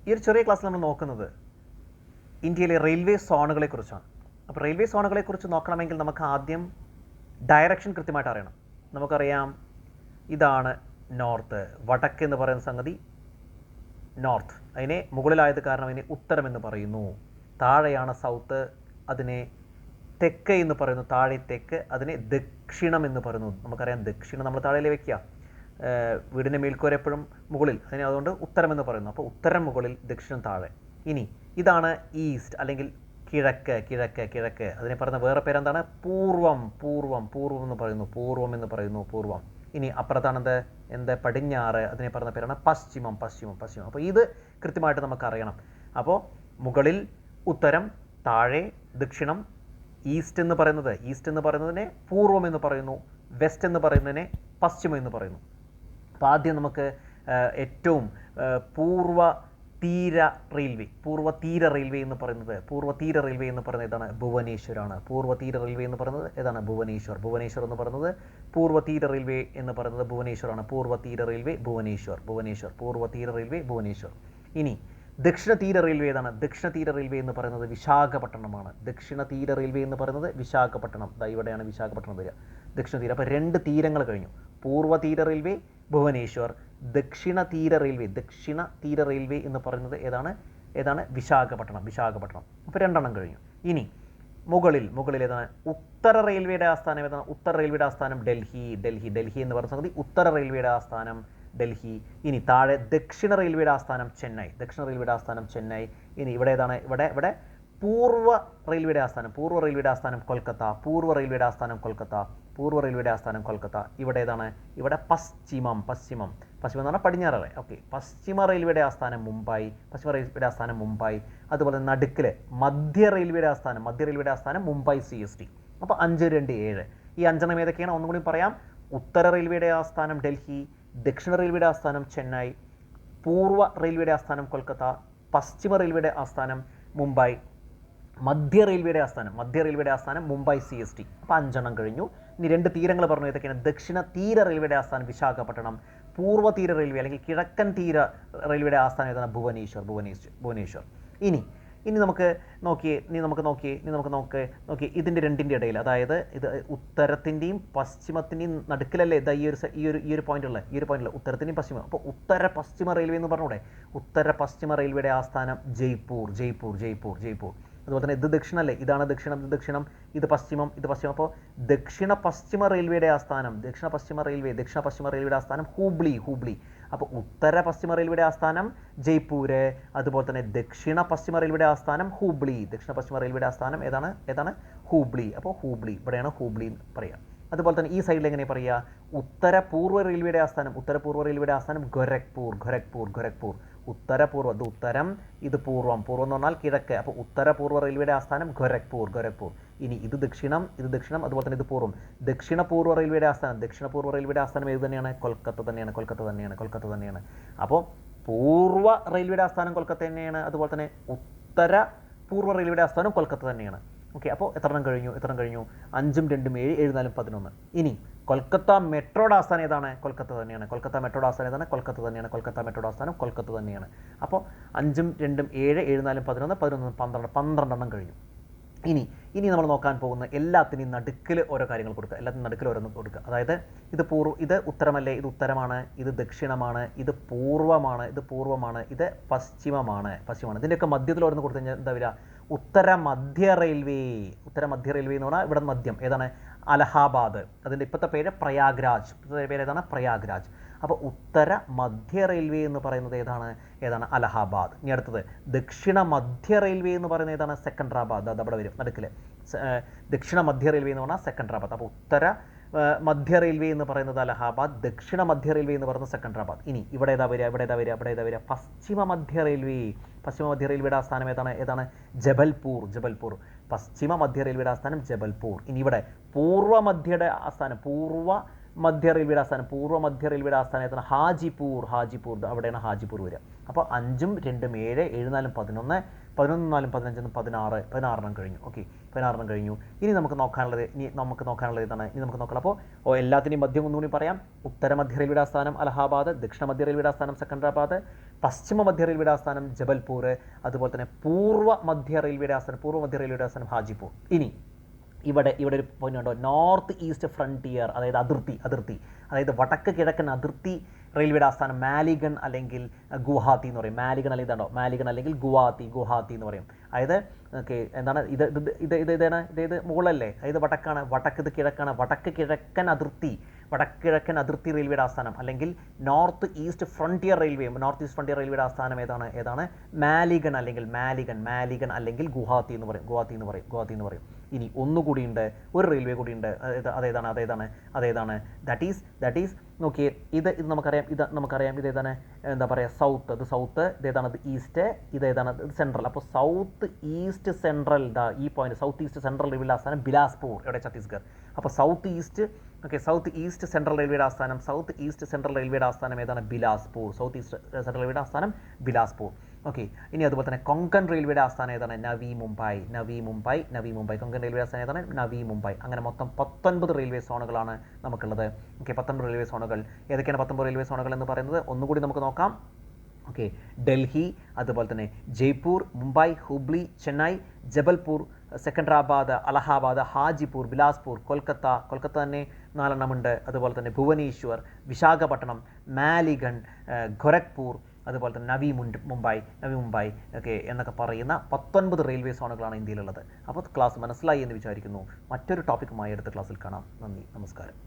ഈ ഒരു ചെറിയ ക്ലാസ്സിൽ നമ്മൾ നോക്കുന്നത് ഇന്ത്യയിലെ റെയിൽവേ സോണുകളെക്കുറിച്ചാണ്. അപ്പോൾ റെയിൽവേ സോണുകളെക്കുറിച്ച് നോക്കണമെങ്കിൽ നമുക്ക് ആദ്യം ഡയറക്ഷൻ കൃത്യമായിട്ട് അറിയണം. നമുക്കറിയാം ഇതാണ് നോർത്ത്, വടക്ക് എന്ന് പറയുന്ന സംഗതി നോർത്ത്, അതിനെ മുകളിലായത് കാരണം അതിനെ ഉത്തരം എന്ന് പറയുന്നു. താഴെയാണ് സൗത്ത്, അതിനെ തെക്ക് എന്ന് പറയുന്നു. താഴെ തെക്ക്, അതിനെ ദക്ഷിണം എന്ന് പറയുന്നു. നമുക്കറിയാം ദക്ഷിണം നമ്മൾ താഴെ വയ്ക്കുക, വീടിൻ്റെ മേൽക്കൂര എപ്പോഴും മുകളിൽ, അതിനെ അതുകൊണ്ട് ഉത്തരം എന്ന് പറയുന്നു. അപ്പോൾ ഉത്തരം മുകളിൽ, ദക്ഷിണം താഴെ. ഇനി ഇതാണ് ഈസ്റ്റ് അല്ലെങ്കിൽ കിഴക്ക്, കിഴക്ക് കിഴക്ക് അതിനെ പറയുന്ന വേറെ പേരെന്താണ്? പൂർവം, പൂർവം, പൂർവം എന്ന് പറയുന്നു, പൂർവം എന്ന് പറയുന്നു, പൂർവം. ഇനി അപ്പുറത്താണെന്ത്? എന്ത്? പടിഞ്ഞാറ്, അതിനെ പറയുന്ന പേരാണ് പശ്ചിമം, പശ്ചിമം, പശ്ചിമം. അപ്പോൾ ഇത് കൃത്യമായിട്ട് നമുക്കറിയണം. അപ്പോൾ മുകളിൽ ഉത്തരം, താഴെ ദക്ഷിണം. ഈസ്റ്റ് എന്ന് പറയുന്നതിനെ പൂർവം എന്ന് പറയുന്നു, വെസ്റ്റ് എന്ന് പറയുന്നതിനെ പശ്ചിമം എന്ന് പറയുന്നു. അപ്പോൾ ആദ്യം നമുക്ക് ഏറ്റവും പൂർവ തീര റെയിൽവേ എന്ന് പറയുന്നത് ഏതാണ്? ഭുവനേശ്വരാണ്. പൂർവ്വതീര റെയിൽവേ എന്ന് പറയുന്നത് ഏതാണ്? ഭുവനേശ്വർ. ഭുവനേശ്വർ എന്ന് പറയുന്നത് പൂർവ്വതീര റെയിൽവേ എന്ന് പറയുന്നത് ഭുവനേശ്വറാണ്. പൂർവ്വതീര റെയിൽവേ ഭുവനേശ്വർ, പൂർവ്വതീര റെയിൽവേ ഭുവനേശ്വർ. ഇനി ദക്ഷിണതീര റെയിൽവേ ഏതാണ്? ദക്ഷിണതീര റെയിൽവേ എന്ന് പറയുന്നത് വിശാഖപട്ടണമാണ്. ദക്ഷിണതീര റെയിൽവേ എന്ന് പറയുന്നത് വിശാഖപട്ടണം. ഇവിടെയാണ് വിശാഖപട്ടണം വരിക, ദക്ഷിണതീര. അപ്പോൾ 2 തീരങ്ങൾ കഴിഞ്ഞു. പൂർവ്വതീര റെയിൽവേ ഭുവനേശ്വർ, ദക്ഷിണതീര റെയിൽവേ എന്ന് പറയുന്നത് ഏതാണ്? വിശാഖപട്ടണം. അപ്പോൾ 2 എണ്ണം കഴിഞ്ഞു. ഇനി മുകളിൽ ഏതാണ്? ഉത്തര റെയിൽവേയുടെ ആസ്ഥാനം ഏതാണ്? ഉത്തര റെയിൽവേയുടെ ആസ്ഥാനം ഡൽഹി എന്ന് പറയുന്ന സംഗതി ഉത്തര റെയിൽവേയുടെ ആസ്ഥാനം ഡൽഹി. ഇനി താഴെ ദക്ഷിണ റെയിൽവേയുടെ ആസ്ഥാനം ചെന്നൈ. ഇനി ഇവിടെ ഏതാണ്? ഇവിടെ പൂർവ്വ റെയിൽവേയുടെ ആസ്ഥാനം കൊൽക്കത്ത. ഇവിടെ ഏതാണ്? ഇവിടെ പശ്ചിമം എന്ന് പറഞ്ഞാൽ പടിഞ്ഞാറ്. ഓക്കെ. പശ്ചിമ റെയിൽവേയുടെ ആസ്ഥാനം മുംബൈ. അതുപോലെ നടുക്കിൽ മധ്യ റെയിൽവേയുടെ ആസ്ഥാനം മുംബൈ CST. അപ്പോൾ 5, 2, 7. ഈ 5 എണ്ണം ഏതൊക്കെയാണ്? ഒന്നും കൂടി പറയാം. ഉത്തര റെയിൽവേയുടെ ആസ്ഥാനം ഡൽഹി, ദക്ഷിണ റെയിൽവേയുടെ ആസ്ഥാനം ചെന്നൈ, പൂർവ്വ റെയിൽവേയുടെ ആസ്ഥാനം കൊൽക്കത്ത, പശ്ചിമ റെയിൽവേയുടെ ആസ്ഥാനം മുംബൈ, മധ്യ റെയിൽവേയുടെ ആസ്ഥാനം മുംബൈ CST. അപ്പോൾ 5 എണ്ണം കഴിഞ്ഞു. ഇനി 2 തീരങ്ങൾ പറഞ്ഞു. ഏതൊക്കെയാണ്? ദക്ഷിണ തീര റെയിൽവേയുടെ ആസ്ഥാനം വിശാഖപട്ടണം, പൂർവ്വ തീര റെയിൽവേ അല്ലെങ്കിൽ കിഴക്കൻ തീര റെയിൽവേയുടെ ആസ്ഥാനം ഏതാണ്? ഭുവനേശ്വർ. ഇനി നമുക്ക് നോക്കിയേ ഇതിൻ്റെ 2ൻ്റെ ഇടയിൽ, അതായത് ഇത് ഉത്തരത്തിൻ്റെയും പശ്ചിമത്തിൻ്റെയും നടുക്കിലല്ലേ ഈ ഒരു പോയിന്റുള്ള ഉത്തരത്തിൻ്റെയും പശ്ചിമം. അപ്പോൾ ഉത്തര പശ്ചിമ റെയിൽവേ എന്ന് പറഞ്ഞൂടെ? ഉത്തര പശ്ചിമ റെയിൽവേയുടെ ആസ്ഥാനം ജയ്പൂർ. അതുപോലെ തന്നെ ഇത് ദക്ഷിണല്ലേ? ഇതാണ് ദക്ഷിണം, ഇത് പശ്ചിമം. അപ്പോൾ ദക്ഷിണ പശ്ചിമ റെയിൽവേയുടെ ആസ്ഥാനം ഹൂബ്ലി. അപ്പോൾ ഉത്തര പശ്ചിമ റെയിൽവേയുടെ ആസ്ഥാനം ജയ്പൂര്, അതുപോലെ തന്നെ ദക്ഷിണ പശ്ചിമ റെയിൽവേയുടെ ആസ്ഥാനം ഹൂബ്ലി. ഏതാണ്? ഹൂബ്ലി. അപ്പോൾ ഹൂബ്ലി, ഇവിടെയാണ് ഹൂബ്ലി പറയുക. അതുപോലെ തന്നെ ഈ സൈഡിൽ എങ്ങനെ പറയുക? ഉത്തര പൂർവ്വ റെയിൽവേയുടെ ആസ്ഥാനം ഗോരഖ്പൂർ. ഉത്തരപൂർവ്വ, ഇത് ഉത്തരം, ഇത് പൂർവ്വം എന്ന് പറഞ്ഞാൽ കിഴക്ക്. അപ്പോൾ ഉത്തരപൂർവ്വ റെയിൽവേയുടെ ആസ്ഥാനം ഗോരഖ്പൂർ. ഇനി ഇത് ദക്ഷിണം, അതുപോലെ തന്നെ ഇത് പൂർവ്വം. ദക്ഷിണപൂർവ്വ റെയിൽവേയുടെ ആസ്ഥാനം ഏത് തന്നെയാണ്? കൊൽക്കത്ത തന്നെയാണ്. അപ്പോൾ പൂർവ്വ റെയിൽവേയുടെ ആസ്ഥാനം കൊൽക്കത്ത തന്നെയാണ്, അതുപോലെ തന്നെ ഉത്തര പൂർവ്വ റെയിൽവേയുടെ ആസ്ഥാനം കൊൽക്കത്ത തന്നെയാണ്. ഓക്കെ. അപ്പോൾ എത്ര എണ്ണം കഴിഞ്ഞു? 5, 2, 7, 7, 4, 11. ഇനി കൊൽക്കത്ത മെട്രോയുടെ ആസ്ഥാനം ഏതാണ്? കൊൽക്കത്ത തന്നെയാണ്. കൊൽക്കത്ത തന്നെയാണ്. അപ്പോൾ 5, 2, 7, 7, 4, 11, 11, 12 എണ്ണം കഴിഞ്ഞു. ഇനി നമ്മൾ നോക്കാൻ പോകുന്ന എല്ലാത്തിനും നടുക്കിൽ ഓരോ കാര്യങ്ങൾ കൊടുക്കുക. എല്ലാത്തിനും നടുക്കിൽ ഓരോന്ന് കൊടുക്കുക. അതായത് ഇത് ഉത്തരമല്ലേ? ഇത് ഉത്തരമാണ്. ഇത് ദക്ഷിണമാണ്. ഇത് പൂർവ്വമാണ്. ഇത് പശ്ചിമമാണ്. ഇതിൻ്റെയൊക്കെ മധ്യത്തിൽ ഓരോന്ന് കൊടുത്തു കഴിഞ്ഞാൽ എന്താ വരിക? ഉത്തര മധ്യ റെയിൽവേ എന്ന് പറഞ്ഞാൽ ഇവിടെ മധ്യം ഏതാണ്? അലഹാബാദ്. അതിൻ്റെ ഇപ്പോഴത്തെ പേര് പ്രയാഗ്രാജ്. പ്രയാഗ്രാജ്. അപ്പോൾ ഉത്തര മധ്യ റെയിൽവേ എന്ന് പറയുന്നത് ഏതാണ്? അലഹാബാദ്. ഇനി അടുത്തത് ദക്ഷിണ മധ്യ റെയിൽവേ എന്ന് പറയുന്നത് ഏതാണ്? സെക്കൻഡറാബാദ്. അത് അവിടെ വരും നടുക്കിൽ. ദക്ഷിണ മധ്യ റെയിൽവേ എന്ന് പറഞ്ഞാൽ സെക്കൻഡറാബാദ്. അപ്പോൾ ഉത്തര മധ്യ റെയിൽവേ എന്ന് പറയുന്നത് അലഹാബാദ്, ദക്ഷിണ മധ്യ റെയിൽവേ എന്ന് പറയുന്നത് സെക്കൻഡറാബാദ്. ഇനി ഇവിടെ ഏതാ വരിക? പശ്ചിമ മധ്യ റെയിൽവേയുടെ ആസ്ഥാനം ഏതാണ്? ജബൽപൂർ. പശ്ചിമ മധ്യ റെയിൽവേയുടെ ആസ്ഥാനം ജബൽപൂർ. ഇനി ഇവിടെ പൂർവ്വ മധ്യയുടെ ആസ്ഥാനം, പൂർവ്വ മധ്യ റെയിൽവേയുടെ ആസ്ഥാനം, പൂർവ്വ മധ്യ റെയിൽവേയുടെ ആസ്ഥാനം ഏതാണ്? ഹാജിപൂർ. അവിടെയാണ് ഹാജിപൂർ വരിക. അപ്പോൾ 5ഉം 2ഉം 7, 7 4 11, 11 4 15 16, 16 കഴിഞ്ഞു. ഓക്കെ, 16 കഴിഞ്ഞു. ഇനി നമുക്ക് നോക്കാനുള്ളത് ഏതാണ്? ഇനി നമുക്ക് നോക്കണം. അപ്പോൾ എല്ലാത്തിനെയും മധ്യം ഒന്നുകൂടി പറയാം. ഉത്തര മധ്യ റെയിൽവേയുടെ ആസ്ഥാനം അലഹാബാദ്, ദക്ഷിണ മധ്യ റെയിൽവേയുടെ ആസ്ഥാനം സെക്കൻഡറാബാദ്, പശ്ചിമ മധ്യ റെയിൽവേയുടെ ആസ്ഥാനം ജബൽപൂർ, അതുപോലെ തന്നെ പൂർവ്വ മധ്യ റെയിൽവേയുടെ ആസ്ഥാനം ഹാജിപൂർ. ഇനി ഇവിടെ ഒരു പോയിന്റ് ഉണ്ടോ? നോർത്ത് ഈസ്റ്റ് ഫ്രണ്ടിയർ, അതായത് അതിർത്തി, അതായത് വടക്ക് കിഴക്കൻ അതിർത്തി റെയിൽവേയുടെ ആസ്ഥാനം മാലിഗൺ അല്ലെങ്കിൽ ഗുവാഹത്തി എന്ന് പറയും. മാലിഗൺ അല്ലെങ്കിൽ ഗുവാഹത്തി എന്ന് പറയും. അതായത് ഓക്കെ, എന്താണ് ഇത് മുകളല്ലേ? അതായത് ഇത് കിഴക്കാണ്. വടക്ക് കിഴക്കൻ അതിർത്തി റെയിൽവേയുടെ ആസ്ഥാനം അല്ലെങ്കിൽ നോർത്ത് ഈസ്റ്റ് ഫ്രണ്ടിയർ റെയിൽവേയുടെ ആസ്ഥാനം ഏതാണ്? മാലിഗൺ അല്ലെങ്കിൽ ഗുവാഹത്തി എന്ന് പറയും. ഇനി ഒന്നുകൂടിയുണ്ട്, ഒരു റെയിൽവേ കൂടിയുണ്ട്. അതേതാണ്? ദാറ്റ് ഈസ് നോക്കിയേ, ഇത് നമുക്കറിയാം. ഇതേതാണ്? എന്താ പറയുക? സൗത്ത്. ഇതേതാണ്? ഈസ്റ്റ്. ഇതേതാണ്? സെൻട്രൽ. അപ്പോൾ സൗത്ത് ഈസ്റ്റ് സെൻട്രൽ, ഈ പോയിന്റ് സൗത്ത് ഈസ്റ്റ് സെൻട്രൽ റെയിൽവേയുടെ ആസ്ഥാനം ബിലാസ്പൂർ. എവിടെ? ഛത്തീസ്ഗഡ്. അപ്പോൾ സൗത്ത് ഈസ്റ്റ് സെൻട്രൽ റെയിൽവേയുടെ ആസ്ഥാനം ഏതാണ്? ബിലാസ്പൂർ. സൗത്ത് ഈസ്റ്റ് സെൻട്രൽ റെയിൽവേയുടെ ആസ്ഥാനം ബിലാസ്പൂർ. ഓക്കെ, ഇനി അതുപോലെ തന്നെ കൊങ്കൺ റെയിൽവേയുടെ ആസ്ഥാനം ഏതാണ്? നവി മുംബൈ. കൊങ്കൺ റെയിൽവേ ആസ്ഥാനം ഏതാണ്? നവി മുംബൈ. അങ്ങനെ മൊത്തം 19 റെയിൽവേ സോണുകളാണ് നമുക്കുള്ളത്. ഓക്കെ, 19 റെയിൽവേ സോണുകൾ. ഏതൊക്കെയാണ് 19 റെയിൽവേ സോണുകൾ എന്ന് പറയുന്നത്? ഒന്നുകൂടി നമുക്ക് നോക്കാം. ഓക്കെ, ഡൽഹി, അതുപോലെ തന്നെ ജയ്പൂർ, മുംബൈ, ഹുബ്ലി, ചെന്നൈ, ജബൽപൂർ, സെക്കൻഡറാബാദ്, അലഹാബാദ്, ഹാജിപൂർ, ബിലാസ്പൂർ, കൊൽക്കത്ത തന്നെ 4 എണ്ണമുണ്ട്. അതുപോലെ തന്നെ ഭുവനേശ്വർ, വിശാഖപട്ടണം, മാലിഗൺ, ഗോരഖ്പൂർ, അതുപോലെ തന്നെ നവി മുംബൈ ഒക്കെ എന്നൊക്കെ പറയുന്ന 19 റെയിൽവേ സോണുകളാണ് ഇന്ത്യയിലുള്ളത്. അപ്പോൾ ക്ലാസ് മനസ്സിലായി എന്ന് വിചാരിക്കുന്നു. മറ്റൊരു ടോപ്പിക്കുമായി അടുത്ത ക്ലാസ്സിൽ കാണാം. നന്ദി, നമസ്കാരം.